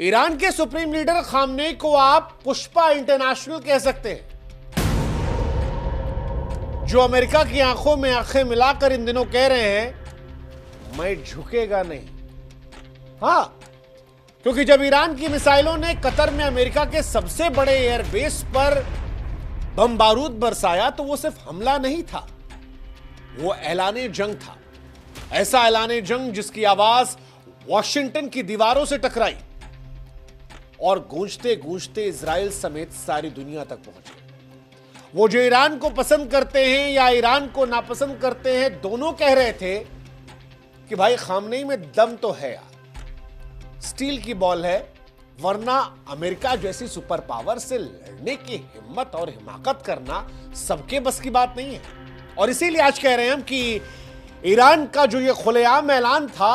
Iran के supreme leader Khamenei को आप पुष्पा इंटरनेशनल कह सकते हैं, जो अमेरिका की आंखों में आंखें मिलाकर इन दिनों कह रहे हैं मैं झुकेगा नहीं। हां, क्योंकि जब ईरान की मिसाइलों ने कतर में अमेरिका के सबसे बड़े एयरबेस पर बम बारूद बरसाया तो वो सिर्फ हमला नहीं था, वो ऐलाने जंग था। ऐसा ऐलाने जंग जिसकी आवाज वॉशिंगटन की दीवारों से टकराई और गूंजते गूंजते इजराइल समेत सारी दुनिया तक पहुंच गई। वो जो ईरान को पसंद करते हैं या ईरान को नापसंद करते हैं, दोनों कह रहे थे कि भाई खामनेई में दम तो है यार, स्टील की बॉल है, वरना अमेरिका जैसी सुपर पावर से लड़ने की हिम्मत और हिमाकत करना सबके बस की बात नहीं है। और इसीलिए आज कह रहे हैं हम कि ईरान का जो ये खुलेआम ऐलान था,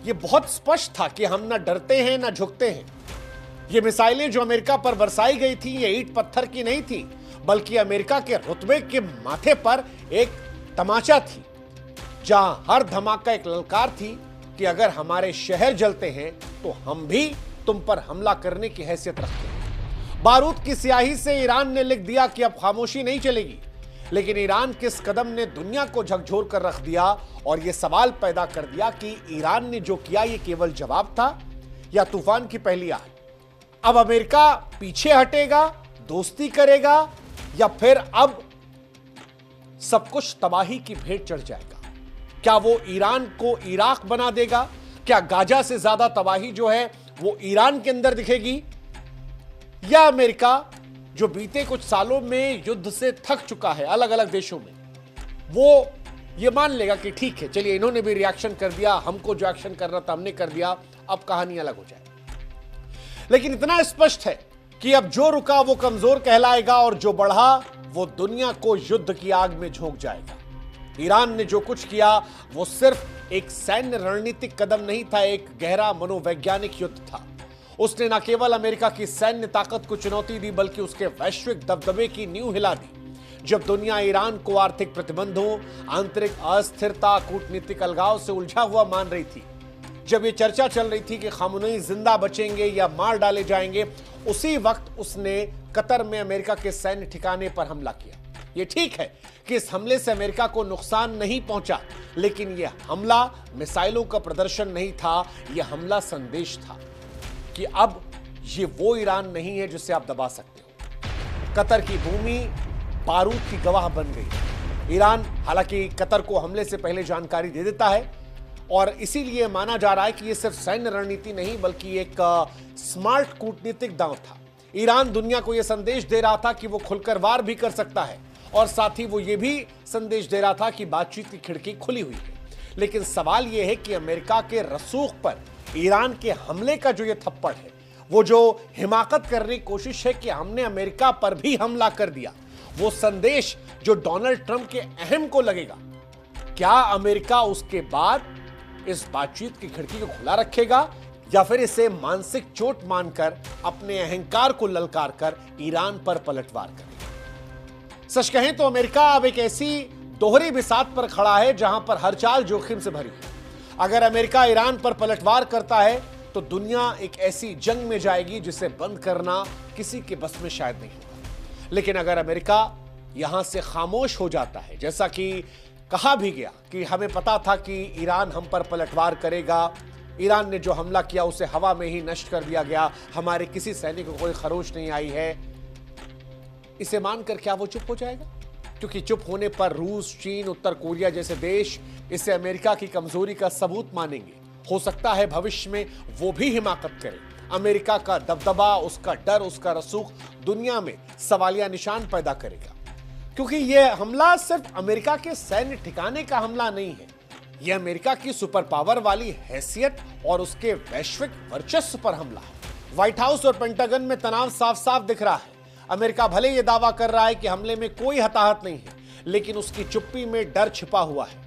ये बहुत स्पष्ट था कि हम ना डरते हैं ना झुकते हैं। ये मिसाइलें जो अमेरिका पर बरसाई गई थी, ये ईंट पत्थर की नहीं थी, बल्कि अमेरिका के रुतबे के माथे पर एक तमाचा थी, जहां हर धमाका एक ललकार थी कि अगर हमारे शहर जलते हैं तो हम भी तुम पर हमला करने की हैसियत रखते हैं। बारूद की स्याही से ईरान ने लिख दिया कि अब खामोशी नहीं चलेगी, लेकिन ईरान के इस कदम ने दुनिया को झकझोर कर रख दिया और यह सवाल पैदा कर दिया कि ईरान ने जो किया ये केवल जवाब था या तूफान की पहली आहट। अब अमेरिका पीछे हटेगा, दोस्ती करेगा, या फिर अब सब कुछ तबाही की भेंट चढ़ जाएगा? क्या वो ईरान को इराक बना देगा? क्या गाजा से ज्यादा तबाही जो है वो ईरान के अंदर दिखेगी? या अमेरिका जो बीते कुछ सालों में युद्ध से थक चुका है अलग अलग देशों में, वो ये मान लेगा कि ठीक है, चलिए इन्होंने भी रिएक्शन कर दिया, हमको जो एक्शन करना था हमने कर दिया, अब कहानी अलग हो जाए। लेकिन इतना स्पष्ट है कि अब जो रुका वो कमजोर कहलाएगा और जो बढ़ा वो दुनिया को युद्ध की आग में झोंक जाएगा। ईरान ने जो कुछ किया वो सिर्फ एक सैन्य रणनीतिक कदम नहीं था, एक गहरा मनोवैज्ञानिक युद्ध था। उसने न केवल अमेरिका की सैन्य ताकत को चुनौती दी, बल्कि उसके वैश्विक दबदबे की नींव हिला दी। जब दुनिया ईरान को आर्थिक प्रतिबंधों, आंतरिक अस्थिरता, कूटनीतिक अलगाव से उलझा हुआ मान रही थी, जब ये चर्चा चल रही थी कि खामनेई जिंदा बचेंगे या मार डाले जाएंगे, उसी वक्त उसने कतर में अमेरिका के सैन्य ठिकाने पर हमला किया। ये ठीक है कि इस हमले से अमेरिका को नुकसान नहीं पहुंचा, लेकिन यह हमला मिसाइलों का प्रदर्शन नहीं था, यह हमला संदेश था कि अब ये वो ईरान नहीं है जिसे आप दबा सकते हो। कतर की भूमि बारूद की गवाह बन गई। ईरान हालांकि कतर को हमले से पहले जानकारी दे देता है और इसीलिए माना जा रहा है कि यह सिर्फ सैन्य रणनीति नहीं बल्कि एक स्मार्ट कूटनीतिक दांव था। ईरान दुनिया को यह संदेश दे रहा था कि वो खुलकर वार भी कर सकता है और साथ ही वो ये भी संदेश दे रहा था कि बातचीत की खिड़की खुली हुई है। लेकिन सवाल यह है कि अमेरिका के रसूख पर ईरान के हमले का जो ये थप्पड़ है, वो जो हिमाकत करने की कोशिश है कि हमने अमेरिका पर भी हमला कर दिया, वो संदेश जो डोनाल्ड ट्रंप के अहम को लगेगा, क्या अमेरिका उसके बाद इस बातचीत की खिड़की को खुला रखेगा या फिर इसे मानसिक चोट मानकर अपने अहंकार को ललकार कर ईरान पर पलटवार करेगा? सच कहें तो अमेरिका अब एक ऐसी दोहरी बिसात पर खड़ा है जहां पर हर चाल जोखिम से भरी है। अगर अमेरिका ईरान पर पलटवार करता है तो दुनिया एक ऐसी जंग में जाएगी जिसे बंद करना किसी के बस में शायद नहीं होगा। लेकिन अगर अमेरिका यहां से खामोश हो जाता है, जैसा कि कहा भी गया कि हमें पता था कि ईरान हम पर पलटवार करेगा, ईरान ने जो हमला किया उसे हवा में ही नष्ट कर दिया गया, हमारे किसी सैनिक को कोई खरोच नहीं आई है, इसे मानकर क्या वो चुप हो जाएगा? क्योंकि चुप होने पर रूस, चीन, उत्तर कोरिया जैसे देश इसे अमेरिका की कमजोरी का सबूत मानेंगे। हो सकता है भविष्य में वो भी हिमाकत करे। अमेरिका का दबदबा, उसका डर, उसका रसूख दुनिया में सवालिया निशान पैदा करेगा, क्योंकि यह हमला सिर्फ अमेरिका के सैन्य ठिकाने का हमला नहीं है, यह अमेरिका की सुपर पावर वाली हैसियत और उसके वैश्विक वर्चस्व पर हमला है। व्हाइट हाउस और पेंटागन में तनाव साफ साफ दिख रहा है। अमेरिका भले यह दावा कर रहा है कि हमले में कोई हताहत नहीं है, लेकिन उसकी चुप्पी में डर छिपा हुआ है,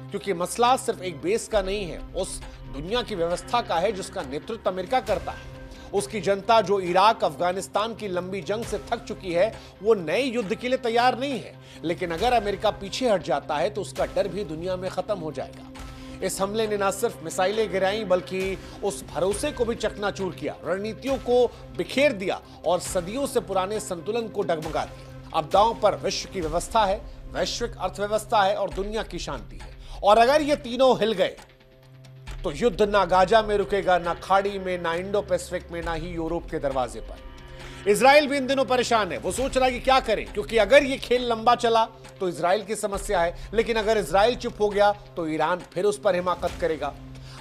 क्योंकि मसला सिर्फ एक बेस का नहीं है, उस दुनिया की व्यवस्था का है जिसका नेतृत्व अमेरिका करता है। उसकी जनता जो इराक, अफगानिस्तान की लंबी जंग से थक चुकी है, वो नए युद्ध के लिए तैयार नहीं है। लेकिन अगर अमेरिका पीछे हट जाता है तो उसका डर भी दुनिया में खत्म हो जाएगा। इस हमले ने न सिर्फ मिसाइलें गिराई बल्कि उस भरोसे को भी चकनाचूर किया, रणनीतियों को बिखेर दिया और सदियों से पुराने संतुलन को डगमगा दिया। अब दांव पर विश्व की व्यवस्था है, वैश्विक अर्थव्यवस्था है और दुनिया की शांति है। और अगर ये तीनों हिल गए तो युद्ध ना गाजा में रुकेगा, ना खाड़ी में, ना इंडो पैसिफिक में, ना ही यूरोप के दरवाजे पर। इजराइल भी इन दिनों परेशान है। वो सोच रहा है कि क्या करें, क्योंकि अगर ये खेल लंबा चला तो इजराइल की समस्या है, लेकिन अगर इजराइल चुप हो गया तो ईरान फिर उस पर हिमाकत करेगा।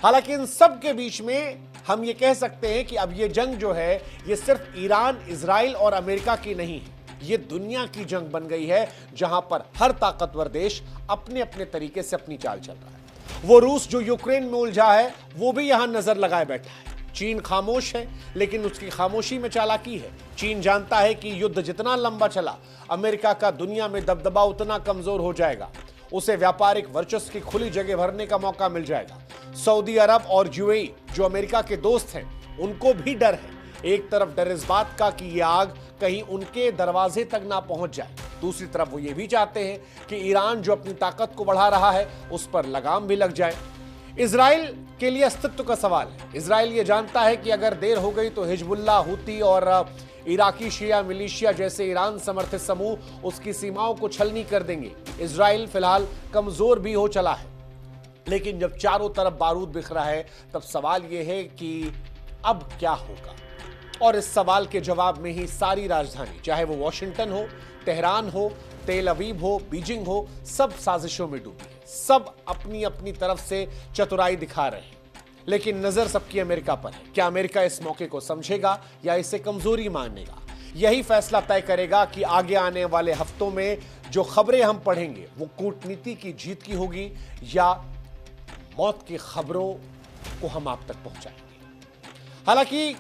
हालांकि इन सब के बीच में हम ये कह सकते हैं कि अब ये जंग जो है ये सिर्फ ईरान, इजराइल और अमेरिका की नहीं है, ये दुनिया की जंग बन गई है, जहां पर हर ताकतवर देश अपने अपने तरीके से अपनी चाल चल रहा है। वो रूस जो यूक्रेन में उलझा है वो भी यहां नजर लगाए बैठा है। चीन खामोश है, लेकिन उसकी खामोशी में चालाकी है। चीन जानता है कि युद्ध जितना लंबा चला, अमेरिका का दुनिया में दबदबा उतना कमजोर हो जाएगा। उसे व्यापारिक वर्चस्व की खुली जगह भरने का मौका मिल जाएगा। सऊदी अरब और यूएई जो अमेरिका के दोस्त हैं, उनको भी डर है। एक तरफ डर इस बात का कि यह आग कहीं उनके दरवाजे तक ना पहुंच जाए, दूसरी तरफ वो ये भी चाहते हैं कि ईरान जो अपनी ताकत को बढ़ा रहा है उस पर लगाम भी लग जाए। इजराइल के लिए अस्तित्व का सवाल है। इजराइल ये जानता है कि अगर देर हो गई तो हिजबुल्लाह, हुती और इराकी शिया मिलिशिया जैसे ईरान समर्थित समूह उसकी सीमाओं को छलनी कर देंगे। इजराइल फिलहाल कमजोर भी हो चला है, लेकिन जब चारों तरफ बारूद बिखरा है तब सवाल यह है कि अब क्या होगा। और इस सवाल के जवाब में ही सारी राजधानी, चाहे वो वॉशिंगटन हो, तेहरान हो, तेल अवीव हो, बीजिंग हो, सब साजिशों में डूबी है। सब अपनी अपनी तरफ से चतुराई दिखा रहे हैं, लेकिन नजर सबकी अमेरिका पर है। क्या अमेरिका इस मौके को समझेगा या इसे कमजोरी मानेगा? यही फैसला तय करेगा कि आगे आने वाले हफ्तों में जो खबरें हम पढ़ेंगे वो कूटनीति की जीत की होगी या मौत की खबरों को हम आप तक पहुंचाएंगे। हालांकि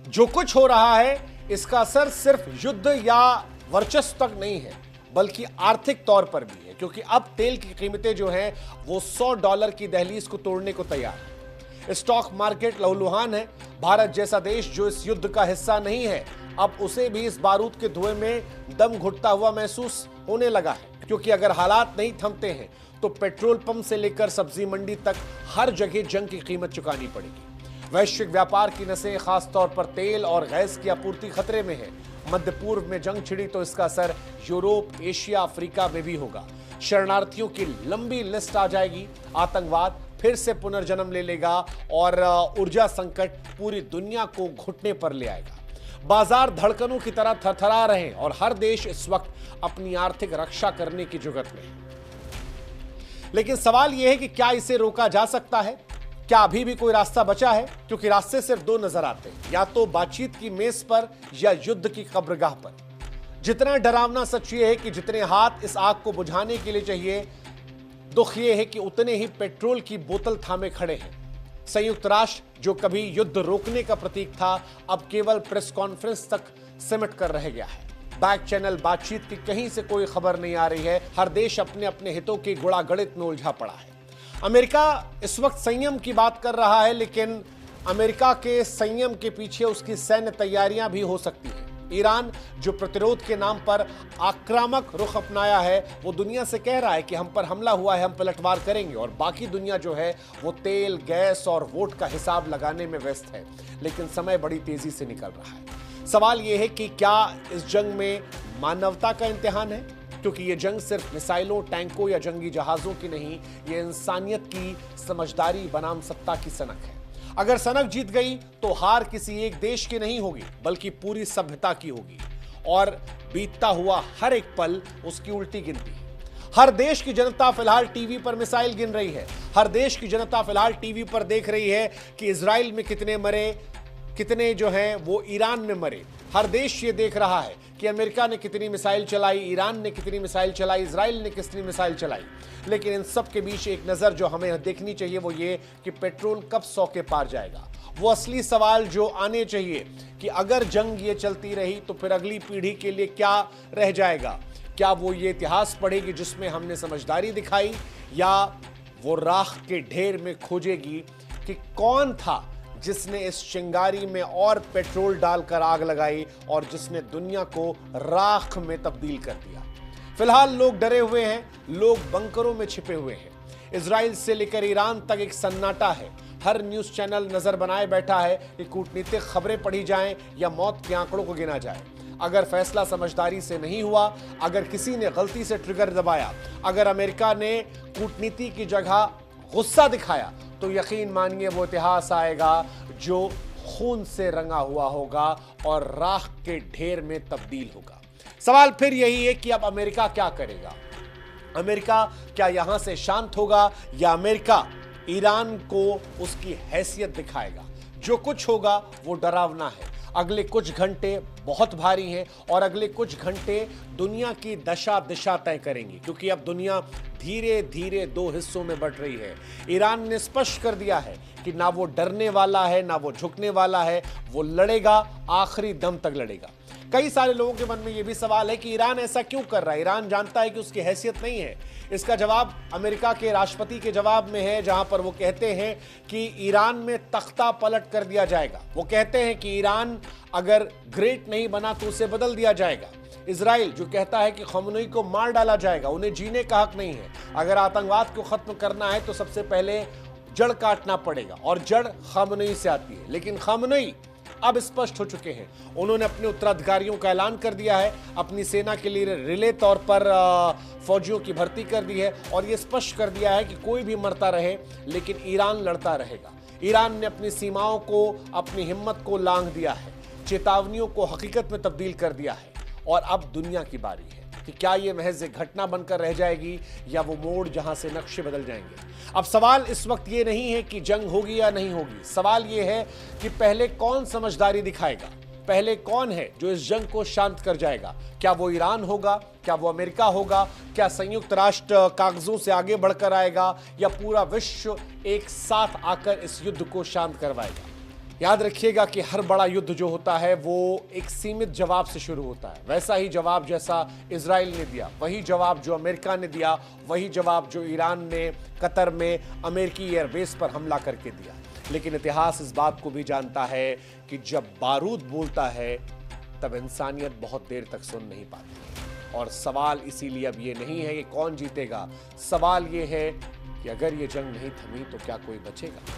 जो कुछ हो रहा है इसका असर सिर्फ युद्ध या वर्चस्व तक नहीं है, बल्कि आर्थिक तौर पर भी है, क्योंकि अब तेल की कीमतें जो हैं वो $100 की दहलीज को तोड़ने को तैयार है। स्टॉक मार्केट लहूलुहान है। भारत जैसा देश जो इस युद्ध का हिस्सा नहीं है, अब उसे भी इस बारूद के धुएं में दम घुटता हुआ महसूस होने लगा है, क्योंकि अगर हालात नहीं थमते हैं तो पेट्रोल पंप से लेकर सब्जी मंडी तक हर जगह जंग की कीमत चुकानी पड़ेगी। वैश्विक व्यापार की नसें खासतौर पर तेल और गैस की आपूर्ति खतरे में है। मध्य पूर्व में जंग छिड़ी तो इसका असर यूरोप, एशिया, अफ्रीका में भी होगा। शरणार्थियों की लंबी लिस्ट आ जाएगी। आतंकवाद फिर से पुनर्जन्म ले लेगा और ऊर्जा संकट पूरी दुनिया को घुटने पर ले आएगा। बाजार धड़कनों की तरह थरथरा रहे और हर देश इस वक्त अपनी आर्थिक रक्षा करने की जुगत में है। लेकिन सवाल यह है कि क्या इसे रोका जा सकता है? क्या अभी भी कोई रास्ता बचा है? क्योंकि रास्ते सिर्फ दो नजर आते हैं, या तो बातचीत की मेज पर या युद्ध की कब्रगाह पर। जितना डरावना सच ये है कि जितने हाथ इस आग को बुझाने के लिए चाहिए, दुख ये है कि उतने ही पेट्रोल की बोतल थामे खड़े हैं। संयुक्त राष्ट्र जो कभी युद्ध रोकने का प्रतीक था, अब केवल प्रेस कॉन्फ्रेंस तक सिमट कर रह गया है। बैक चैनल बातचीत की कहीं से कोई खबर नहीं आ रही है। हर देश अपने अपने हितों की गुड़ागड़ित में उलझा पड़ा है। अमेरिका इस वक्त संयम की बात कर रहा है, लेकिन अमेरिका के संयम के पीछे उसकी सैन्य तैयारियां भी हो सकती हैं। ईरान जो प्रतिरोध के नाम पर आक्रामक रुख अपनाया है, वो दुनिया से कह रहा है कि हम पर हमला हुआ है, हम पलटवार करेंगे, और बाकी दुनिया जो है वो तेल, गैस और वोट का हिसाब लगाने में व्यस्त है। लेकिन समय बड़ी तेजी से निकल रहा है। सवाल यह है कि क्या इस जंग में मानवता का इम्तिहान है? क्योंकि ये जंग सिर्फ मिसाइलों, टैंकों या जंगी जहाजों की नहीं, ये इंसानियत की समझदारी बनाम सत्ता की सनक है। अगर सनक जीत गई तो हार किसी एक देश की नहीं होगी, बल्कि पूरी सभ्यता की होगी। और बीतता हुआ हर एक पल उसकी उल्टी गिनती है। हर देश की जनता फिलहाल टीवी पर मिसाइल गिन रही है। हर देश की जनता फिलहाल टीवी पर देख रही है कि इजराइल में कितने मरे, कितने जो हैं वो ईरान में मरे। हर देश ये देख रहा है कि अमेरिका ने कितनी मिसाइल चलाई, ईरान ने कितनी मिसाइल चलाई, इजराइल ने कितनी मिसाइल चलाई। लेकिन इन सब के बीच एक नज़र जो हमें देखनी चाहिए वो ये कि पेट्रोल कब 100 के पार जाएगा। वो असली सवाल जो आने चाहिए कि अगर जंग ये चलती रही तो फिर अगली पीढ़ी के लिए क्या रह जाएगा? क्या वो ये इतिहास पढ़ेगी जिसमें हमने समझदारी दिखाई, या वो राख के ढेर में खोजेगी कि कौन था जिसने इस चिंगारी में और पेट्रोल डालकर आग लगाई और जिसने दुनिया को राख में तब्दील कर दिया? फिलहाल लोग डरे हुए हैं, लोग बंकरों में छिपे हुए हैं। इजराइल से लेकर ईरान तक एक सन्नाटा है। हर न्यूज चैनल नजर बनाए बैठा है कि कूटनीतिक खबरें पढ़ी जाएं या मौत के आंकड़ों को गिना जाए। अगर फैसला समझदारी से नहीं हुआ, अगर किसी ने गलती से ट्रिगर दबाया, अगर अमेरिका ने कूटनीति की जगह गुस्सा दिखाया, तो यकीन मानिए वो इतिहास आएगा जो खून से रंगा हुआ होगा और राख के ढेर में तब्दील होगा। सवाल फिर यही है कि अब अमेरिका क्या करेगा? अमेरिका क्या यहां से शांत होगा या अमेरिका ईरान को उसकी हैसियत दिखाएगा? जो कुछ होगा वो डरावना है। अगले कुछ घंटे बहुत भारी हैं और अगले कुछ घंटे दुनिया की दशा दिशा तय करेंगी, क्योंकि अब दुनिया धीरे धीरे दो हिस्सों में बंट रही है। ईरान ने स्पष्ट कर दिया है कि ना वो डरने वाला है ना वो झुकने वाला है, वो लड़ेगा, आखिरी दम तक लड़ेगा। कई सारे लोगों के मन में यह भी सवाल है कि ईरान ऐसा क्यों कर रहा है? ईरान जानता है कि उसकी हैसियत नहीं है। इसका जवाब अमेरिका के राष्ट्रपति के जवाब में है, जहां पर वो कहते हैं कि ईरान में तख्ता पलट कर दिया जाएगा। वो कहते हैं कि ईरान अगर ग्रेट नहीं बना तो उसे बदल दिया जाएगा। इजराइल जो कहता है कि खमनोई को मार डाला जाएगा, उन्हें जीने का हक नहीं है। अगर आतंकवाद को खत्म करना है तो सबसे पहले जड़ काटना पड़ेगा और जड़ खमनोई से आती है। लेकिन खमनोई अब स्पष्ट हो चुके हैं। उन्होंने अपने उत्तराधिकारियों का ऐलान कर दिया है, अपनी सेना के लिए रिले तौर पर फौजियों की भर्ती कर दी है और यह स्पष्ट कर दिया है कि कोई भी मरता रहे लेकिन ईरान लड़ता रहेगा। ईरान ने अपनी सीमाओं को, अपनी हिम्मत को लांघ दिया है, चेतावनियों को हकीकत में तब्दील कर दिया है और अब दुनिया की बारी है कि क्या यह महज एक घटना बनकर रह जाएगी या वो मोड़ जहां से नक्शे बदल जाएंगे। अब सवाल इस वक्त ये नहीं है कि जंग होगी या नहीं होगी, सवाल ये है कि पहले कौन समझदारी दिखाएगा, पहले कौन है जो इस जंग को शांत कर जाएगा। क्या वो ईरान होगा, क्या वो अमेरिका होगा, क्या संयुक्त राष्ट्र कागजों से आगे बढ़कर आएगा या पूरा विश्व एक साथ आकर इस युद्ध को शांत करवाएगा। याद रखिएगा कि हर बड़ा युद्ध जो होता है वो एक सीमित जवाब से शुरू होता है। वैसा ही जवाब जैसा इजराइल ने दिया, वही जवाब जो अमेरिका ने दिया, वही जवाब जो ईरान ने कतर में अमेरिकी एयरबेस पर हमला करके दिया। लेकिन इतिहास इस बात को भी जानता है कि जब बारूद बोलता है तब इंसानियत बहुत देर तक सुन नहीं पाती। और सवाल इसीलिए अब ये नहीं है कि कौन जीतेगा, सवाल ये है कि अगर ये जंग नहीं थमी तो क्या कोई बचेगा।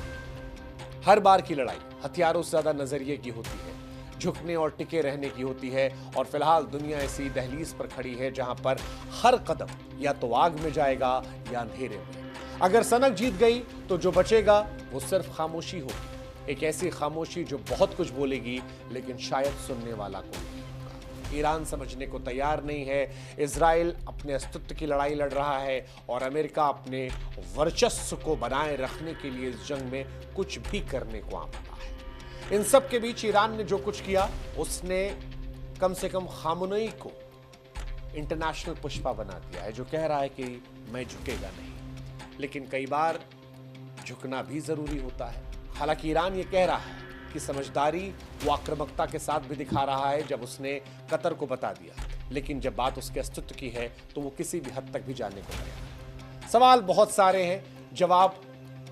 हर बार की लड़ाई हथियारों से ज्यादा नजरिए की होती है, झुकने और टिके रहने की होती है। और फिलहाल दुनिया ऐसी दहलीज पर खड़ी है जहां पर हर कदम या तो आग में जाएगा या अंधेरे में। अगर सनक जीत गई तो जो बचेगा वो सिर्फ खामोशी होगी, एक ऐसी खामोशी जो बहुत कुछ बोलेगी लेकिन शायद सुनने वाला कोई नहीं होगा। ईरान समझने को तैयार नहीं है, इजराइल अपने अस्तित्व की लड़ाई लड़ रहा है और अमेरिका अपने वर्चस्व को बनाए रखने के लिए इस जंग में कुछ भी करने को आमादा है। इन सब के बीच ईरान ने जो कुछ किया उसने कम से कम खामनई को इंटरनेशनल पुष्पा बना दिया है, जो कह रहा है कि मैं झुकेगा नहीं। लेकिन कई बार झुकना भी जरूरी होता है। हालांकि ईरान ये कह रहा है कि समझदारी वो आक्रामकता के साथ भी दिखा रहा है जब उसने कतर को बता दिया, लेकिन जब बात उसके अस्तित्व की है तो वो किसी भी हद तक भी जाने को तैयार है। सवाल बहुत सारे हैं, जवाब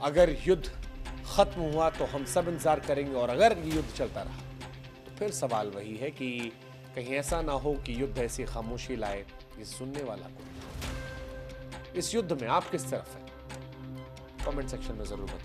अगर युद्ध खत्म हुआ तो हम सब इंतजार करेंगे और अगर ये युद्ध चलता रहा तो फिर सवाल वही है कि कहीं ऐसा ना हो कि युद्ध ऐसी खामोशी लाए ये सुनने वाला कोई। इस युद्ध में आप किस तरफ है? कमेंट सेक्शन में जरूर बताइए।